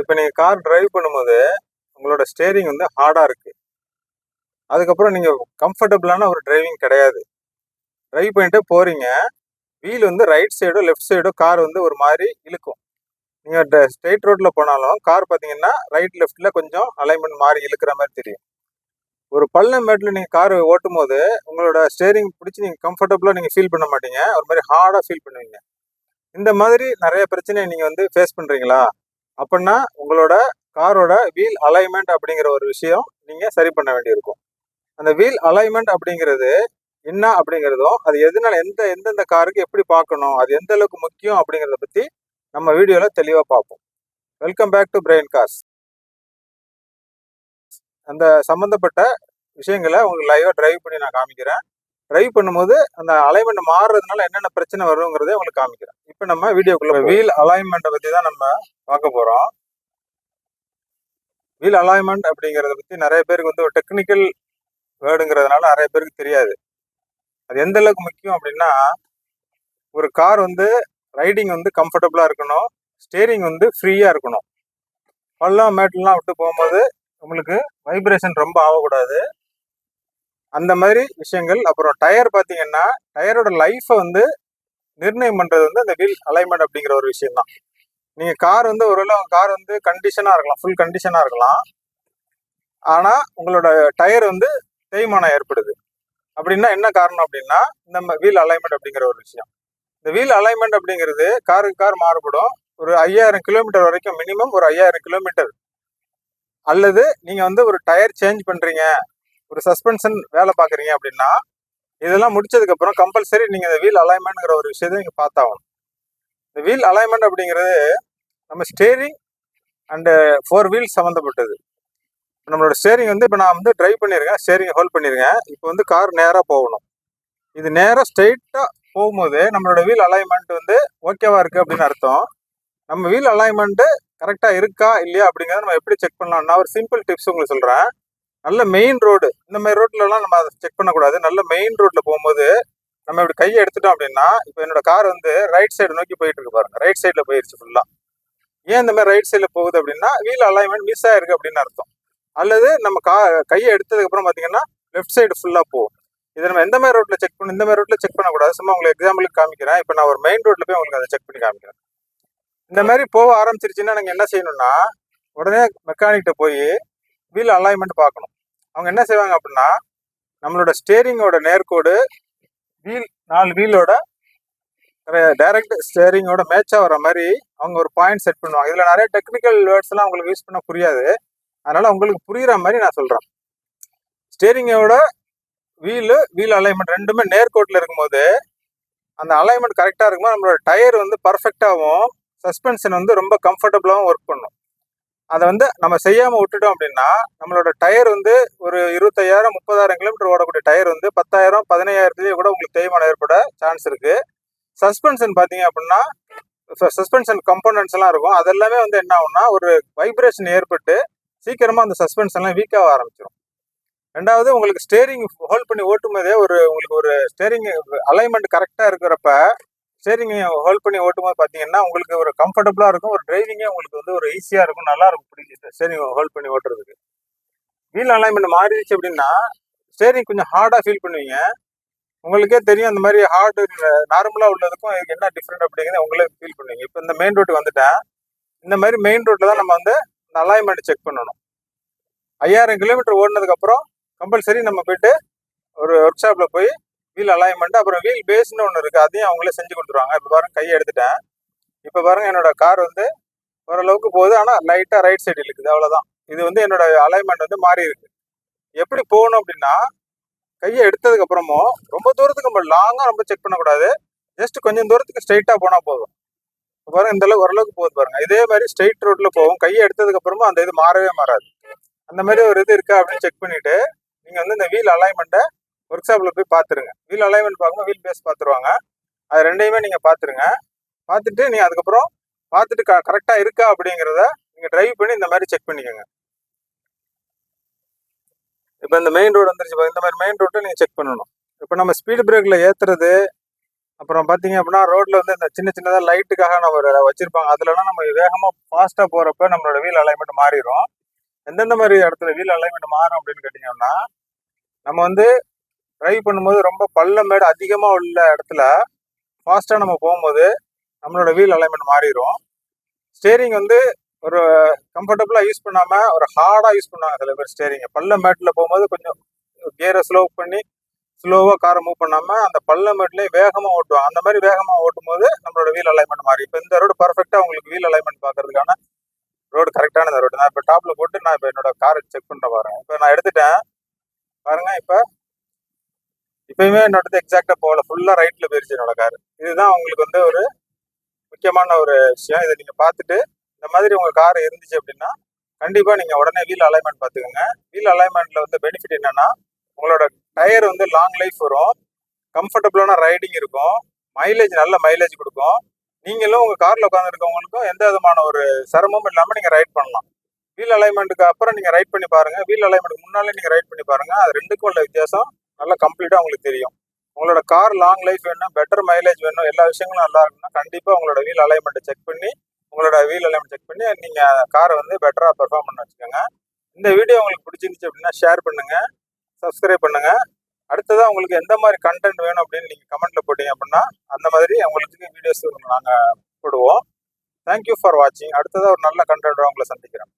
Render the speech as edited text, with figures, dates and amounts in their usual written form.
இப்போ நீங்கள் car drive பண்ணும்போது உங்களோட ஸ்டேரிங் வந்து ஹார்டாக இருக்குது. அதுக்கப்புறம் நீங்கள் கம்ஃபர்டபுளான ஒரு டிரைவிங் கிடையாது. டிரைவ் பண்ணிட்டு போகிறீங்க, வீல் வந்து ரைட் சைடோ லெஃப்ட் சைடோ கார் வந்து ஒரு மாதிரி இழுக்கும். நீங்கள் ஸ்ட்ரெயிட் ரோட்டில் போனாலும் கார் பார்த்தீங்கன்னா ரைட் லெஃப்ட்டில் கொஞ்சம் அலைன்மெண்ட் மாறி இழுக்கிற மாதிரி தெரியும். ஒரு பள்ளம் மேட்டில் நீங்கள் கார் ஓட்டும் போது உங்களோட ஸ்டேரிங் பிடிச்சி நீங்கள் கம்ஃபர்டபுளாக நீங்கள் ஃபீல் பண்ண மாட்டீங்க, ஒரு மாதிரி ஹார்டாக ஃபீல் பண்ணுவீங்க. இந்த மாதிரி நிறைய பிரச்சனையை நீங்கள் வந்து ஃபேஸ் பண்ணுறீங்களா? அப்படின்னா உங்களோட காரோட வீல் அலைன்மெண்ட் அப்படிங்கிற ஒரு விஷயம் நீங்கள் சரி பண்ண வேண்டியிருக்கும். அந்த வீல் அலைன்மெண்ட் அப்படிங்கிறது என்ன அப்படிங்கிறதும், அது எதனால எந்தெந்த காருக்கு எப்படி பார்க்கணும், அது எந்த அளவுக்கு முக்கியம் அப்படிங்கிறத பற்றி நம்ம வீடியோவில் தெளிவாக பார்ப்போம். Welcome back to brain cars. அந்த சம்மந்தப்பட்ட விஷயங்களை உங்களுக்கு லைவாக டிரைவ் பண்ணி நான் காமிக்கிறேன். டிரைவ் பண்ணும்போது அந்த அலைன்மெண்ட் மாறுறதுனால என்னென்ன பிரச்சனை வருங்கிறதே உங்களுக்கு காமிக்கிறேன். இப்போ நம்ம வீடியோக்குள்ள வீல் அலைன்மெண்ட்டை பற்றி தான் நம்ம பார்க்க போகிறோம். வீல் அலைன்மெண்ட் அப்படிங்கிறத பற்றி நிறைய பேருக்கு வந்து ஒரு டெக்னிக்கல் வேர்டுங்கிறதுனால நிறைய பேருக்கு தெரியாது. அது எந்த அளவுக்கு முக்கியம் அப்படின்னா, ஒரு கார் வந்து ரைடிங் வந்து கம்ஃபர்டபுளாக இருக்கணும், ஸ்டேரிங் வந்து ஃப்ரீயாக இருக்கணும். பள்ளம் மேட்லாம் விட்டு போகும்போது உங்களுக்கு வைப்ரேஷன் ரொம்ப ஆகக்கூடாது. அந்த மாதிரி விஷயங்கள். அப்புறம் டயர் பார்த்தீங்கன்னா, டயரோட லைஃப்பை வந்து நிர்ணயம் பண்ணுறது வந்து அந்த வீல் அலைன்மெண்ட் அப்படிங்கிற ஒரு விஷயம் தான். நீங்கள் கார் வந்து ஒருவேளை கார் வந்து கண்டிஷனாக இருக்கலாம், ஃபுல் கண்டிஷனாக இருக்கலாம். ஆனால் உங்களோட டயர் வந்து தேய்மானம் ஏற்படுது. அப்படின்னா என்ன காரணம் அப்படின்னா, இந்த வீல் அலைன்மெண்ட் அப்படிங்கிற ஒரு விஷயம். இந்த வீல் அலைன்மெண்ட் அப்படிங்கிறது காருக்கு கார் மாறுபடும். ஒரு 5000 கிலோமீட்டர் வரைக்கும், மினிமம் ஒரு 5000 கிலோமீட்டர். அல்லது நீங்கள் வந்து ஒரு டயர் சேஞ்ச் பண்ணுறீங்க, ஒரு சஸ்பென்ஷன் வேலை பார்க்குறீங்க அப்படின்னா, இதெல்லாம் முடிச்சதுக்கப்புறம் கம்பல்சரி நீங்கள் இந்த வீல் அலைன்மெண்ட்ங்கிற ஒரு விஷயத்தை நீங்கள் பார்த்தாகணும். இந்த வீல் அலைன்மெண்ட் அப்படிங்கிறது நம்ம ஸ்டேரிங் அண்டு 4 வீல்ஸ் சம்மந்தப்பட்டது. நம்மளோட ஸ்டேரிங் வந்து இப்போ நான் வந்து டிரைவ் பண்ணியிருக்கேன், ஸ்டேரிங் ஹோல்ட் பண்ணியிருக்கேன். இப்போ வந்து கார் நேராக போகணும். இது நேராக ஸ்ட்ரெயிட்டாக போகும்போது நம்மளோட வீல் அலைன்மெண்ட் வந்து ஓகேவா இருக்குது அப்படின்னு அர்த்தம். நம்ம வீல் அலைன்மெண்ட்டு கரெக்டாக இருக்கா இல்லையா அப்படிங்கிறத நம்ம எப்படி செக் பண்ணலாம்? நான் ஒரு சிம்பிள் டிப்ஸ் உங்களுக்கு சொல்கிறேன். நல்ல மெயின் ரோடு, இந்த மாதிரி ரோட்லலாம் நம்ம அதை செக் பண்ணக்கூடாது. நல்ல மெயின் ரோட்டில் போகும்போது நம்ம இப்படி கையை எடுத்துட்டோம் அப்படின்னா, இப்போ என்னோட கார் வந்து ரைட் சைடு நோக்கி போயிட்டு இருக்கு பாருங்க, ரைட் சைடில் போயிடுச்சு ஃபுல்லாக. ஏன் இந்த மாதிரி ரைட் சைடில் போகுது அப்படின்னா, வீல் அலைன்மெண்ட் மிஸ் ஆயிருக்கு அப்படின்னு அர்த்தம். அல்லது நம்ம கையை எடுத்ததுக்கப்புறம் பார்த்தீங்கன்னா லெஃப்ட் சைடு ஃபுல்லாக போகும். இதை நம்ம எந்த மாதிரி ரோட்டில் செக் பண்ணணும், இந்த மாதிரி ரோட்டில் செக் பண்ணக்கூடாது. சும்மா உங்களுக்கு எக்ஸாம்பிளுக்கு காமிக்கிறேன். இப்போ நான் ஒரு மெயின் ரோட்டில் போய் உங்களுக்கு அதை செக் பண்ணி காமிக்கிறேன். இந்த மாதிரி போக ஆரம்பிச்சிருச்சுன்னா நீங்கள் என்ன செய்யணும்னா, உடனே மெக்கானிக்கிட்ட போய் வீல் அலைன்மெண்ட் பார்க்கணும். அவங்க என்ன செய்வாங்க அப்படின்னா, நம்மளோட ஸ்டேரிங்கோட நேர்கோடு வீல் 4 வீலோட டைரக்ட் ஸ்டேரிங்கோட மேட்சாக வர மாதிரி அவங்க ஒரு பாயிண்ட் செட் பண்ணுவாங்க. இதில் நிறைய டெக்னிக்கல் வேர்ட்ஸ்லாம் உங்களுக்கு யூஸ் பண்ண புரியாது. அதனால உங்களுக்கு புரியுற மாதிரி நான் சொல்கிறேன். ஸ்டேரிங்கோட வீல் அலைன்மெண்ட் ரெண்டுமே நேர்கோட்டில் இருக்கும்போது, அந்த அலைன்மெண்ட் கரெக்டாக இருக்கும்போது நம்மளோட டயர் வந்து பர்ஃபெக்டாகவும், சஸ்பென்ஷன் வந்து ரொம்ப கம்ஃபர்டபுளாகவும் ஒர்க் பண்ணும். அதை வந்து நம்ம செய்யாமல் விட்டுட்டோம் அப்படின்னா, நம்மளோட டயர் வந்து ஒரு 25,000 30,000 கிலோமீட்டர் ஓடக்கூடிய டயர் வந்து 10,000 15,000 கூட உங்களுக்கு தேய்மானம் ஏற்பட சான்ஸ் இருக்குது. சஸ்பென்ஷன் பார்த்தீங்க அப்படின்னா, சஸ்பென்ஷன் கம்போனன்ட்ஸ் எல்லாம் இருக்கும். அதெல்லாமே வந்து என்ன ஆகும்னா, ஒரு வைப்ரேஷன் ஏற்பட்டு சீக்கிரமாக அந்த சஸ்பென்ஷன்லாம் வீக்காக ஆரம்பிச்சிடும். ரெண்டாவது, உங்களுக்கு ஸ்டேரிங் ஹோல்ட் பண்ணி ஓட்டும் போதே உங்களுக்கு ஒரு ஸ்டேரிங் அலைன்மெண்ட் கரெக்டாக இருக்கிறப்ப ஸ்டேரிங் ஹோல்ட் பண்ணி ஓட்டும் போது பார்த்தீங்கன்னா உங்களுக்கு ஒரு கம்ஃபர்டபுளாக இருக்கும். ஒரு டிரைவிங்கே உங்களுக்கு வந்து ஒரு ஈஸியாக இருக்கும், நல்லா இருக்கும் பிடிக்கும் ஸ்டேரிங் ஹோல்ட் பண்ணி ஓட்டுறதுக்கு. வீல் அலைன்மெண்ட் மாறிடுச்சு அப்படின்னா ஸ்டேரிங் கொஞ்சம் ஹார்டாக ஃபீல் பண்ணுவீங்க. உங்களுக்கே தெரியும் அந்த மாதிரி ஹார்டு நார்மலாக உள்ளதுக்கும் இதுக்கு என்ன டிஃப்ரெண்ட் அப்படிங்கிறத உங்களே ஃபீல் பண்ணுவீங்க. இப்போ இந்த மெயின் ரோட்டுக்கு வந்துட்டேன். இந்த மாதிரி மெயின் ரோட்டில் தான் நம்ம வந்து இந்த அலைன்மெண்ட் செக் பண்ணணும். 5000 கிலோமீட்டர் ஓடினதுக்கப்புறம் கம்பல்சரி நம்ம போயிட்டு ஒரு ஒர்க் ஷாப்பில் போய் வீல் அலைன்மெண்ட், அப்புறம் வீல் பேஸ்ன்னு ஒன்று இருக்குது, அதையும் அவங்களே செஞ்சு கொடுத்துருவாங்க. இப்போ பாருங்க, கையை எடுத்துட்டேன். இப்போ பாருங்க, என்னோட கார் வந்து ஓரளவுக்கு போகுது, ஆனால் லைட்டாக ரைட் சைடு இருக்குது, அவ்வளோதான். இது வந்து என்னோட அலைன்மெண்ட் வந்து மாறி இருக்கு. எப்படி போகணும் அப்படின்னா, கையை எடுத்ததுக்கு அப்புறமும் ரொம்ப தூரத்துக்கு நம்ம லாங்காக ரொம்ப செக் பண்ணக்கூடாது. ஜஸ்ட் கொஞ்சம் தூரத்துக்கு ஸ்ட்ரைட்டாக போனால் போதும். இப்போ பாருங்க, இந்த அளவுக்கு ஓரளவுக்கு போகுது பாருங்க. இதே மாதிரி ஸ்ட்ரைட் ரோட்டில் போகும். கையை எடுத்ததுக்கு அப்புறமும் அந்த இது மாறவே மாறாது. அந்த மாதிரி ஒரு இது இருக்கா அப்படின்னு செக் பண்ணிட்டு நீங்கள் வந்து இந்த வீல் அலைன்மெண்ட்டை ஒர்க் ஷாப்பில் போய் பார்த்துருங்க. வீல் அலைன்மெண்ட் பார்க்கணும், வீல் பேஸ் பார்த்துருவாங்க. அது ரெண்டையுமே நீங்கள் பார்த்துருங்க. பார்த்துட்டு நீங்கள் அதுக்கப்புறம் பார்த்துட்டு கரெக்டாக இருக்கா அப்படிங்கிறத நீங்கள் டிரைவ் பண்ணி இந்த மாதிரி செக் பண்ணிக்கோங்க. இப்போ இந்த மெயின் ரோடு வந்துருச்சு, இந்த மாதிரி மெயின் ரோட்டை நீங்கள் செக் பண்ணணும். இப்போ நம்ம ஸ்பீடு பிரேக்கில் ஏற்றுறது, அப்புறம் பார்த்தீங்க அப்படின்னா ரோட்ல வந்து இந்த சின்ன சின்னதாக லைட்டுக்காக நம்ம வச்சிருப்பாங்க. அதுலலாம் நம்ம வேகமாக ஃபாஸ்ட்டாக போகிறப்ப நம்மளோட வீல் அலைன்மெண்ட் மாறிடும். எந்தெந்த மாதிரி இடத்துல வீல் அலைன்மெண்ட் மாறும் அப்படின்னு கேட்டிங்கன்னா, நம்ம வந்து டிரைவ் பண்ணும்போது ரொம்ப பள்ளம் மேடு அதிகமாக உள்ள இடத்துல ஃபாஸ்ட்டாக நம்ம போகும்போது நம்மளோட வீல் அலைன்மெண்ட் மாறிடும். ஸ்டேரிங் வந்து ஒரு கம்ஃபர்டபுளாக யூஸ் பண்ணாமல் ஒரு ஹார்டாக யூஸ் பண்ணுவாங்க சில பேர் ஸ்டேரிங்கை. பள்ளம் மேட்டில் போகும்போது கொஞ்சம் கியரை ஸ்லோ பண்ணி ஸ்லோவாக காரை மூவ் பண்ணாமல் அந்த பள்ளம் மேட்லேயும் வேகமாக ஓட்டுவாங்க. அந்த மாதிரி வேகமாக ஓட்டும் போது நம்மளோட வீல் அலைன்மெண்ட் மாறி. இப்போ இந்த ரோடு பர்ஃபெக்டாக உங்களுக்கு வீல் அலைன்மெண்ட் பார்க்கறதுக்கான ரோடு கரெக்டான இந்த ரோடு. நான் இப்போ டாப்பில் போட்டு நான் இப்போ என்னோட காரை செக் பண்ணுறேன் பாருங்க. இப்போ நான் எடுத்துட்டேன் பாருங்க. இப்பயுமே என்னோடது எக்ஸாக்டாக போகல, ஃபுல்லாக ரைட்டில் போயிருச்சு என்னோட கார். இதுதான் உங்களுக்கு வந்து ஒரு முக்கியமான ஒரு விஷயம். இதை நீங்கள் பார்த்துட்டு இந்த மாதிரி உங்கள் கார் இருந்துச்சு அப்படின்னா கண்டிப்பாக நீங்கள் உடனே வீல் அலைன்மெண்ட் பார்த்துக்கோங்க. வீல் அலைன்மெண்ட்டில் வந்து பெனிஃபிட் என்னன்னா, உங்களோட டயர் வந்து லாங் லைஃப் வரும், கம்ஃபர்டபுளான ரைடிங் இருக்கும், மைலேஜ் நல்ல மைலேஜ் கொடுக்கும். நீங்களும் உங்கள் காரில் உட்காந்துருக்கவங்களுக்கும் எந்த விதமான ஒரு சிரமமும் இல்லாமல் நீங்கள் ரைட் பண்ணலாம். வீல் அலைன்மெண்ட்டுக்கு அப்புறம் நீங்கள் ரைட் பண்ணி பாருங்கள், வீல் அலைன்மெண்ட்டுக்கு முன்னாலே நீங்கள் ரைட் பண்ணி பாருங்கள். அது ரெண்டுக்கும் உள்ள வித்தியாசம் நல்லா கம்ப்ளீட்டாக உங்களுக்கு தெரியும். உங்களோட கார் லாங் லைஃப் வேணும், பெட்டர் மைலேஜ் வேணும், எல்லா விஷயங்களும் நல்லா இருக்குன்னா கண்டிப்பாக உங்களோட வீல் அலைன்மெண்ட்டை செக் பண்ணி நீங்கள் காரை வந்து பெட்டராக பெர்ஃபார்ம் பண்ண வச்சுக்கோங்க. இந்த வீடியோ உங்களுக்கு பிடிச்சிருந்துச்சு அப்படின்னா ஷேர் பண்ணுங்கள், சப்ஸ்கிரைப் பண்ணுங்கள். அடுத்ததாக உங்களுக்கு எந்த மாதிரி கண்டென்ட் வேணும் அப்படின்னு நீங்கள் கமெண்ட்டில் போட்டீங்க அப்படின்னா அந்த மாதிரி உங்களுக்கு வீடியோஸ் நாங்கள் போடுவோம். தேங்க்யூ ஃபார் வாட்சிங். அடுத்ததாக ஒரு நல்ல கண்டென்ட்டோட உங்களை சந்திக்கிறேன்.